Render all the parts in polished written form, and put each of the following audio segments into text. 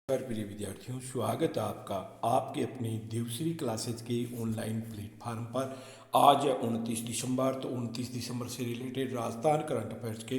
प्रिय विद्यार्थियों, स्वागत है आपका आपके अपनी देवश्री क्लासेज के ऑनलाइन प्लेटफार्म पर। आज है 29 दिसंबर। तो 29 दिसंबर से रिलेटेड राजस्थान करंट अफेयर्स के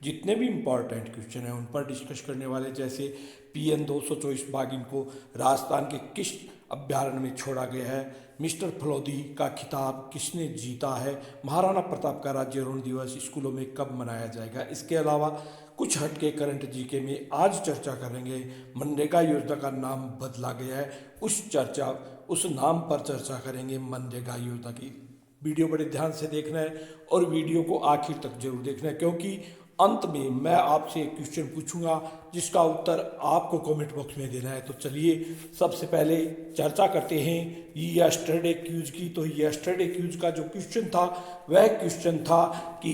जितने भी इम्पॉर्टेंट क्वेश्चन हैं उन पर डिस्कस करने वाले। जैसे PN 224 बाघिन को राजस्थान के किस अभ्यारण्य में छोड़ा गया है, मिस्टर फलोदी का खिताब किसने जीता है, महाराणा प्रताप का राज्यारोहण दिवस स्कूलों में कब मनाया जाएगा। इसके अलावा कुछ हटके करंट जीके में आज चर्चा करेंगे। मनरेगा योजना का नाम बदला गया है, उस नाम पर चर्चा करेंगे मनरेगा योजना की। वीडियो बड़े ध्यान से देखना है और वीडियो को आखिर तक जरूर देखना है, क्योंकि अंत में मैं आपसे एक क्वेश्चन पूछूंगा जिसका उत्तर आपको कमेंट बॉक्स में देना है। तो चलिए सबसे पहले चर्चा करते हैं यस्टरडे क्यूज की। तो यस्टरडे क्यूज का जो क्वेश्चन था वह क्वेश्चन था कि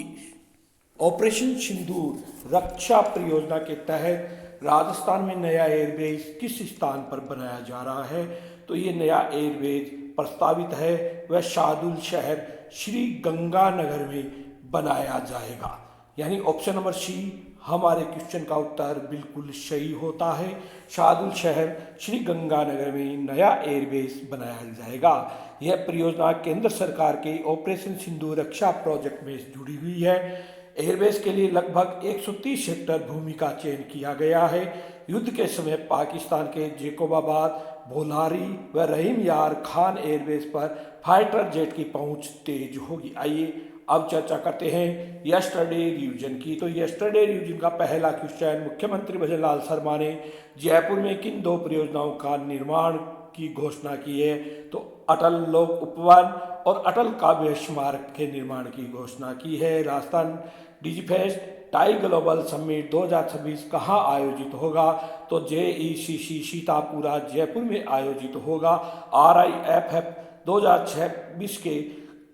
ऑपरेशन सिंदूर रक्षा परियोजना के तहत राजस्थान में नया एयरबेस किस स्थान पर बनाया जा रहा है। तो ये नया एयरबेस प्रस्तावित है वह शाहदुल शहर श्री गंगानगर में बनाया जाएगा। यानी ऑप्शन नंबर सी हमारे क्वेश्चन का उत्तर बिल्कुल सही होता है। शाहदुल शहर श्री गंगानगर में नया एयरबेस बनाया जाएगा। यह परियोजना केंद्र सरकार के ऑपरेशन सिंदूर रक्षा प्रोजेक्ट में जुड़ी हुई है। एयरबेस के लिए लगभग 130 हेक्टेयर भूमि का चयन किया गया है। युद्ध के समय पाकिस्तान के जेकोबाबाद, बोलारी व रहीम यार खान एयरबेस पर फाइटर जेट की पहुंच तेज होगी। आइए अब चर्चा करते हैं यस्टरडे रिवीजन की। तो यस्टरडे रिवीजन का पहला क्वेश्चन, मुख्यमंत्री भजनलाल शर्मा ने जयपुर में किन दो परियोजनाओं का निर्माण की घोषणा की है। तो अटल लोक उपवन और अटल काव्य स्मारक के निर्माण की घोषणा की है। Rajasthan Digifest tie global summit 2026 कहाँ आयोजित होगा। तो JECC सीतापुरा जयपुर में आयोजित होगा। RIFF 2026 के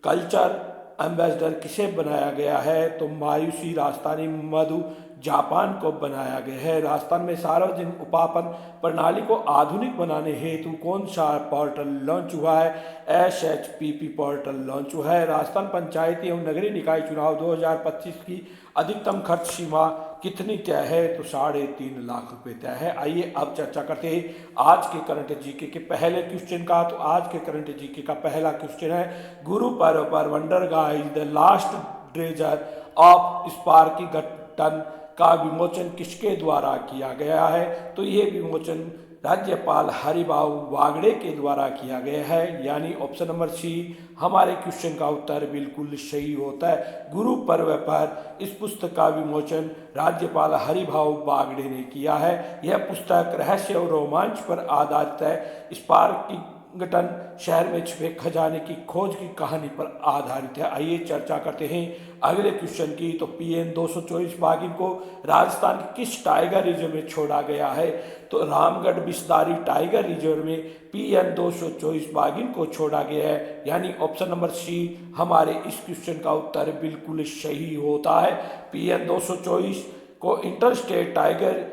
कल्चर एम्बेसडर किसे बनाया गया है। तो मायूसी राजस्थानी मधु जापान को बनाया गया है। राजस्थान में सार्वजनिक उपापन प्रणाली को आधुनिक बनाने हेतु कौन सा पोर्टल लॉन्च हुआ है। SHPP पोर्टल लॉन्च हुआ है। राजस्थान पंचायती एवं नगरीय निकाय चुनाव 2025 की अधिकतम खर्च सीमा कितनी तय है। तो 3.5 लाख रुपए तय है। आइए अब चर्चा करते हैं आज के करंट जीके के पहले क्वेश्चन का। तो आज के करंट जीके का पहला क्वेश्चन है, गुरु पर्व पर wonder guys the last treasure of Sparky गट्टन का विमोचन किसके द्वारा किया गया है। तो ये विमोचन राज्यपाल हरिभाऊ बागड़े के द्वारा किया गया है। यानी ऑप्शन नंबर सी हमारे क्वेश्चन का उत्तर बिल्कुल सही होता है। गुरु पर्व पर इस पुस्तक का विमोचन राज्यपाल हरिभाऊ बागड़े ने किया है। यह पुस्तक रहस्य और रोमांच पर आधारित है। स्पार्की गटन शहर में छिपे खजाने की खोज की कहानी पर आधारित है। आइए चर्चा करते हैं अगले क्वेश्चन की। तो PN 224 बाघिन को राजस्थान के किस टाइगर रिजर्व में छोड़ा गया है। तो रामगढ़ बिस्तारी टाइगर रिजर्व में PN 224 बाघिन को छोड़ा गया है। यानी ऑप्शन नंबर सी हमारे इस क्वेश्चन का उत्तर बिल्कुल सही होता है। PN 224 को इंटर स्टेट टाइगर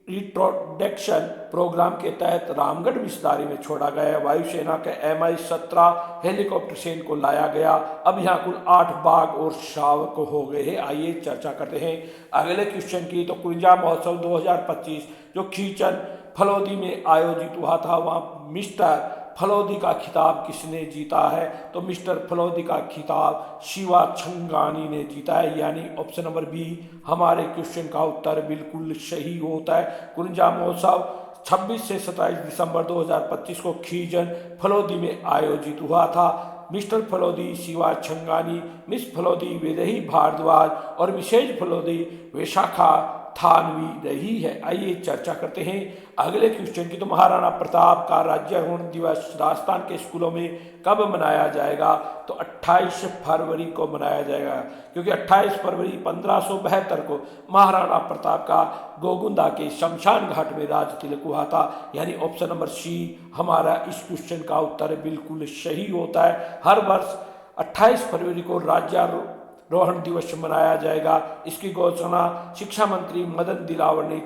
रिट्रोडक्शन प्रोग्राम के तहत रामगढ़ विस्तारी में छोड़ा गया। वायुसेना के MI-17 हेलीकॉप्टर से इनको लाया गया। अब यहाँ कुल 8 बाघ और शावक हो गए हैं। आइए चर्चा करते हैं अगले क्वेश्चन की। तो 51 महोत्सव 2025 जो खींचन फलोदी में आयोजित हुआ था, वहाँ मिस्टर फलोदी का खिताब किसने जीता है। तो मिस्टर फलोदी का खिताब शिवा छंगानी ने जीता है। यानी ऑप्शन नंबर बी हमारे क्वेश्चन का उत्तर बिल्कुल सही होता है। कुंजा महोत्सव 26 से 27 दिसंबर 2025 को खीजन फलोदी में आयोजित हुआ था। मिस्टर फलोदी शिवा छंगानी, मिस फलोदी विदेही भारद्वाज और विशेष फलोदी विशाखा थानवी रही है। आइए चर्चा करते हैं अगले क्वेश्चन की। तो महाराणा प्रताप का राज्यारोहण दिवस राजस्थान के स्कूलों में कब मनाया जाएगा। तो 28 फरवरी को मनाया जाएगा, क्योंकि 28 फरवरी 1572 को महाराणा प्रताप का गोगुंदा के शमशान घाट में राज तिलक हुआ था। यानी ऑप्शन नंबर सी हमारा इस क्वेश्चन का उत्तर बिल्कुल सही होता है। हर वर्ष 28 फरवरी को राज्यारोहण दिवस मनाया जाएगा। इसकी घोषणा शिक्षा मंत्री मदन दिलावर ने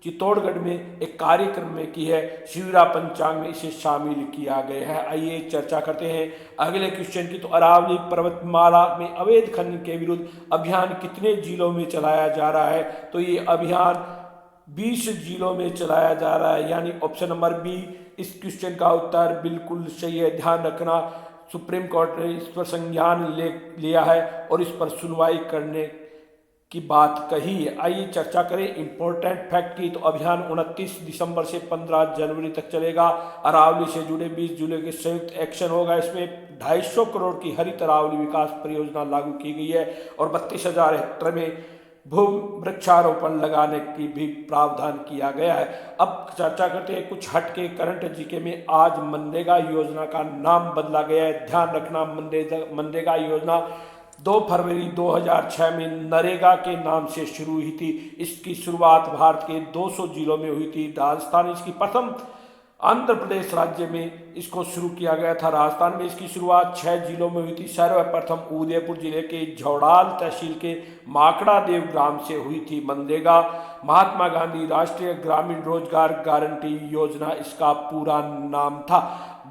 चित्तौड़गढ़ में एक कार्यक्रम में की है। शिवरा पंचांग में इसे शामिल किया गया है। आइए चर्चा करते हैं अगले क्वेश्चन की। तो अरावली पर्वतमाला में अवैध खनन के विरुद्ध अभियान कितने जिलों में चलाया जा रहा है। तो ये अभियान 20 जिलों में चलाया जा रहा है, यानी ऑप्शन नंबर बी इस क्वेश्चन का उत्तर बिल्कुल सही है। ध्यान रखना, सुप्रीम कोर्ट ने इस पर संज्ञान लिया है और इस पर सुनवाई करने की बात कही है। आइए चर्चा करें इंपॉर्टेंट फैक्ट की। तो अभियान 29 दिसंबर से 15 जनवरी तक चलेगा। अरावली से जुड़े 20 जिले के संयुक्त एक्शन होगा। इसमें 250 करोड़ की हरित अरावली विकास परियोजना लागू की गई है और 32,000 हेक्टेयर में भू वृक्षारोपण लगाने की भी प्रावधान किया गया है। अब चर्चा करते हैं कुछ हटके करंट जीके में। आज मनरेगा योजना का नाम बदला गया है। ध्यान रखना, मनरेगा योजना 2 फरवरी 2006 में नरेगा के नाम से शुरू हुई थी। इसकी शुरुआत भारत के 200 जिलों में हुई थी। राजस्थान इसकी प्रथम, आंध्र प्रदेश राज्य में इसको शुरू किया गया था। राजस्थान में इसकी शुरुआत 6 जिलों में हुई थी। सर्वप्रथम उदयपुर जिले के झौड़ाल तहसील के माकड़ा देव ग्राम से हुई थी मनरेगा। महात्मा गांधी राष्ट्रीय ग्रामीण रोजगार गारंटी योजना इसका पूरा नाम था।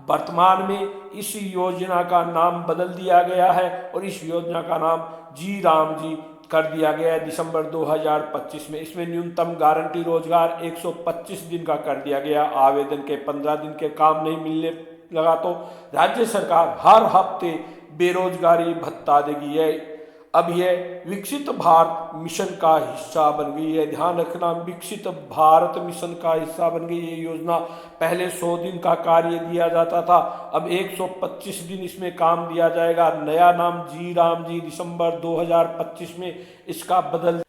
वर्तमान में इस योजना का नाम बदल दिया गया है और इस योजना का नाम जी राम जी कर दिया गया है दिसंबर 2025 में। इसमें न्यूनतम गारंटी रोजगार 125 दिन का कर दिया गया। आवेदन के 15 दिन के काम नहीं मिलने लगा तो राज्य सरकार हर हफ्ते बेरोजगारी भत्ता देगी है। अब यह विकसित भारत मिशन का हिस्सा बन गई है। ध्यान रखना, विकसित भारत मिशन का हिस्सा बन गई ये योजना। पहले 100 दिन का कार्य दिया जाता था, अब 125 दिन इसमें काम दिया जाएगा। नया नाम जी राम जी दिसंबर 2025 में इसका बदल।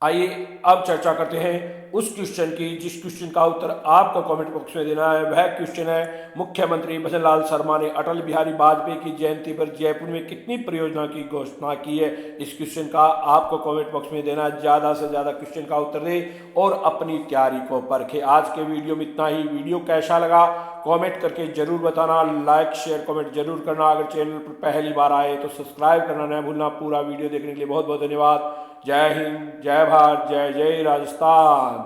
आइए अब चर्चा करते हैं उस क्वेश्चन की जिस क्वेश्चन का उत्तर आपको कमेंट बॉक्स में देना है। वह क्वेश्चन है, मुख्यमंत्री भजन लाल शर्मा ने अटल बिहारी वाजपेयी की जयंती पर जयपुर में कितनी परियोजना की घोषणा की है। इस क्वेश्चन का आपको कमेंट बॉक्स में देना है। ज़्यादा से ज़्यादा क्वेश्चन का उत्तर दे और अपनी तैयारी को परखे। आज के वीडियो में इतना ही। वीडियो कैसा लगा कमेंट करके जरूर बताना। लाइक शेयर कमेंट जरूर करना। अगर चैनल पर पहली बार आए तो सब्सक्राइब करना न भूलना। पूरा वीडियो देखने के लिए बहुत बहुत धन्यवाद। जय हिंद, जय भारत, जय जय राजस्थान।